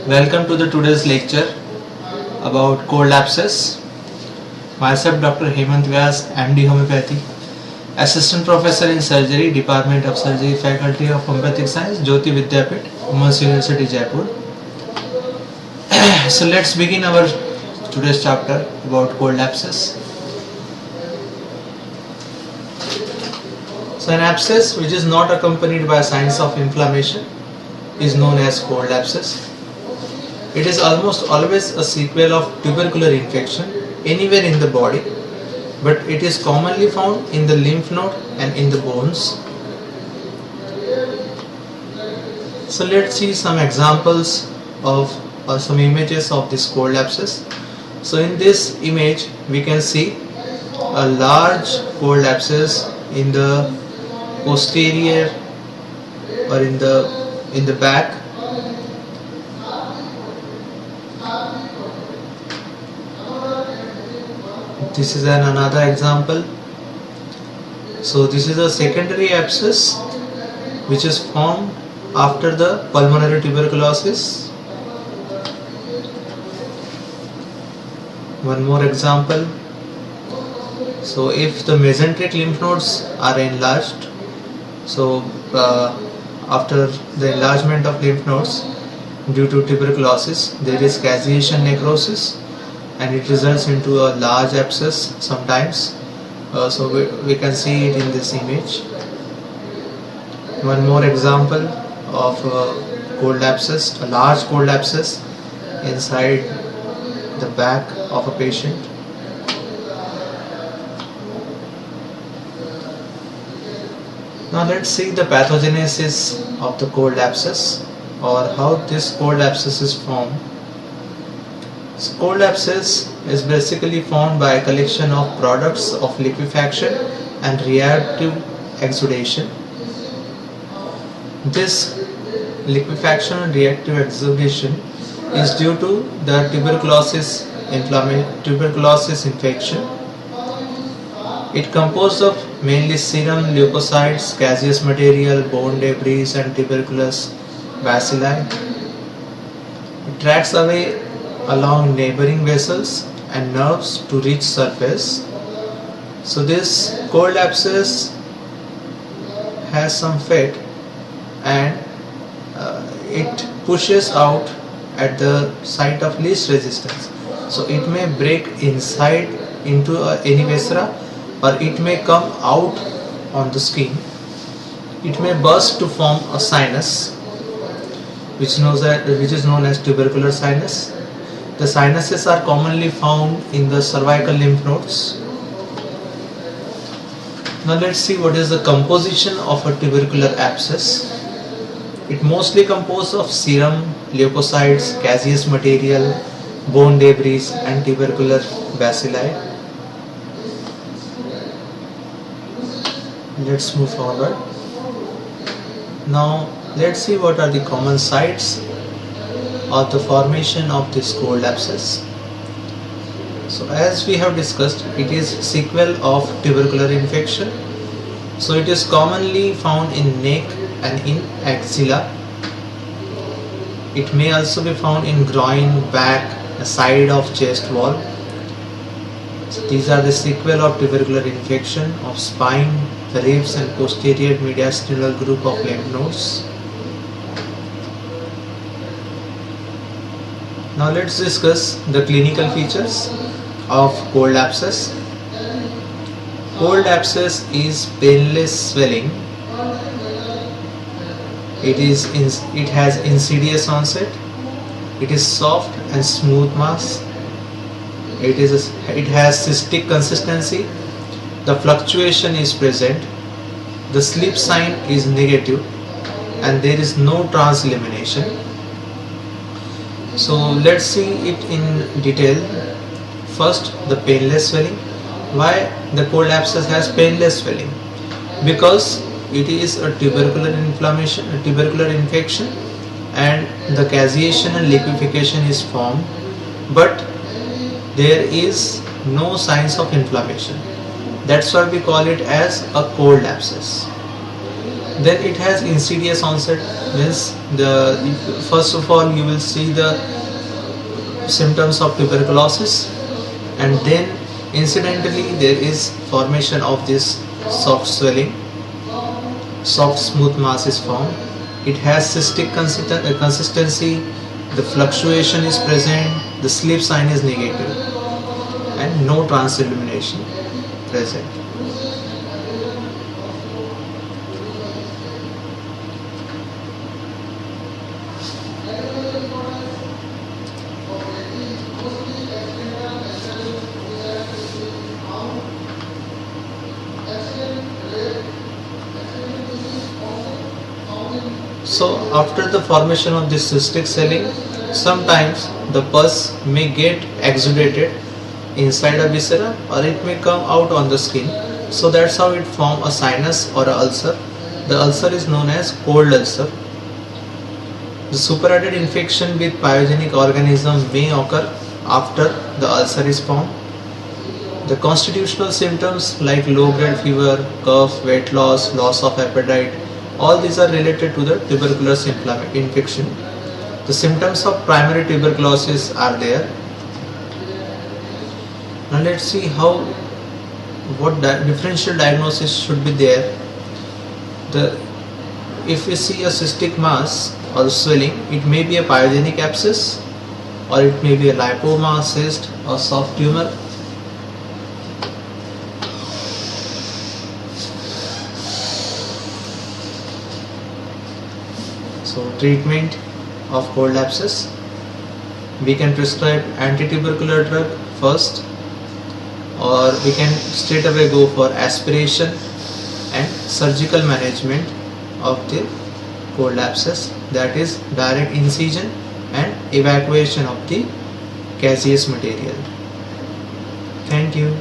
Welcome to the today's lecture about cold abscess. Myself Dr. Hemant Vyas, MD Homeopathy, Assistant Professor in Surgery, Department of Surgery, Faculty of Homeopathic Science, Jyoti Vidyapit, Women's University, Jaipur. So let's begin our today's chapter about cold abscess. So an abscess which is not accompanied by signs of inflammation is known as cold abscess. It is almost always a sequel of tubercular infection anywhere in the body, but it is commonly found in the lymph node and in the bones. So let's see some examples of some images of this cold abscess. So in this image we can see a large cold abscess in the posterior or in the back. This is another example. So this is a secondary abscess which is formed after the pulmonary tuberculosis. One more example. So if the mesenteric lymph nodes are enlarged, so after the enlargement of lymph nodes due to tuberculosis, there is caseation necrosis and it results into a large abscess sometimes. So we can see it in this image. One more example of cold abscess, a large cold abscess inside the back of a patient. Now let's see the pathogenesis of the cold abscess or how this cold abscess is formed. So cold abscess is basically formed by a collection of products of liquefaction and reactive exudation. This liquefaction and reactive exudation is due to the tuberculosis infection. It composed of mainly serum, leukocytes, caseous material, bone debris and tuberculous bacilli. It tracks away along neighboring vessels and nerves to reach surface. So this cold abscess has some fat and it pushes out at the site of least resistance. So it may break inside into any viscera or it may come out on the skin. It may burst to form a sinus which is known as tubercular sinus. The sinuses are commonly found in the cervical lymph nodes. Now let's see what is the composition of a tubercular abscess. It mostly composed of serum, leukocytes, caseous material, bone debris and tubercular bacilli. Let's move forward. Now let's see what are the common sites of the formation of this cold abscess. So as we have discussed, it is sequel of tubercular infection. So it is commonly found in neck and in axilla. It may also be found in groin, back, the side of chest wall. So these are the sequel of tubercular infection of spine, ribs and posterior mediastinal group of lymph nodes. Now let's discuss the clinical features of cold abscess. Cold abscess is painless swelling. It has insidious onset. It is soft and smooth mass. It has cystic consistency. The fluctuation is present. The slip sign is negative and there is no translamination. So let's see it in detail. First, the painless swelling. Why the cold abscess has painless swelling? Because it is a tubercular inflammation, a tubercular infection, and the caseation and liquefaction is formed, but there is no signs of inflammation. That's why we call it as a cold abscess. Then it has insidious onset, means the first of all you will see the symptoms of tuberculosis, and then incidentally there is formation of this soft swelling, soft smooth mass is formed. It has cystic consistency, the fluctuation is present, the sleep sign is negative, and no transillumination present. So after the formation of this cystic swelling, sometimes the pus may get exudated inside a viscera, or it may come out on the skin. So that's how it forms a sinus or a ulcer. The ulcer is known as cold ulcer. The superadded infection with pyogenic organism may occur after the ulcer is formed. The constitutional symptoms like low-grade fever, cough, weight loss, loss of appetite, all these are related to the tuberculous infection. The symptoms of primary tuberculosis are there. Now let's see what differential diagnosis should be there. If we see a cystic mass or swelling, it may be a pyogenic abscess, or it may be a lipoma, cyst, or soft tumor. So treatment of cold abscess, we can prescribe anti-tubercular drug first, or we can straight away go for aspiration and surgical management of the cold abscess, that is direct incision and evacuation of the caseous material. Thank you.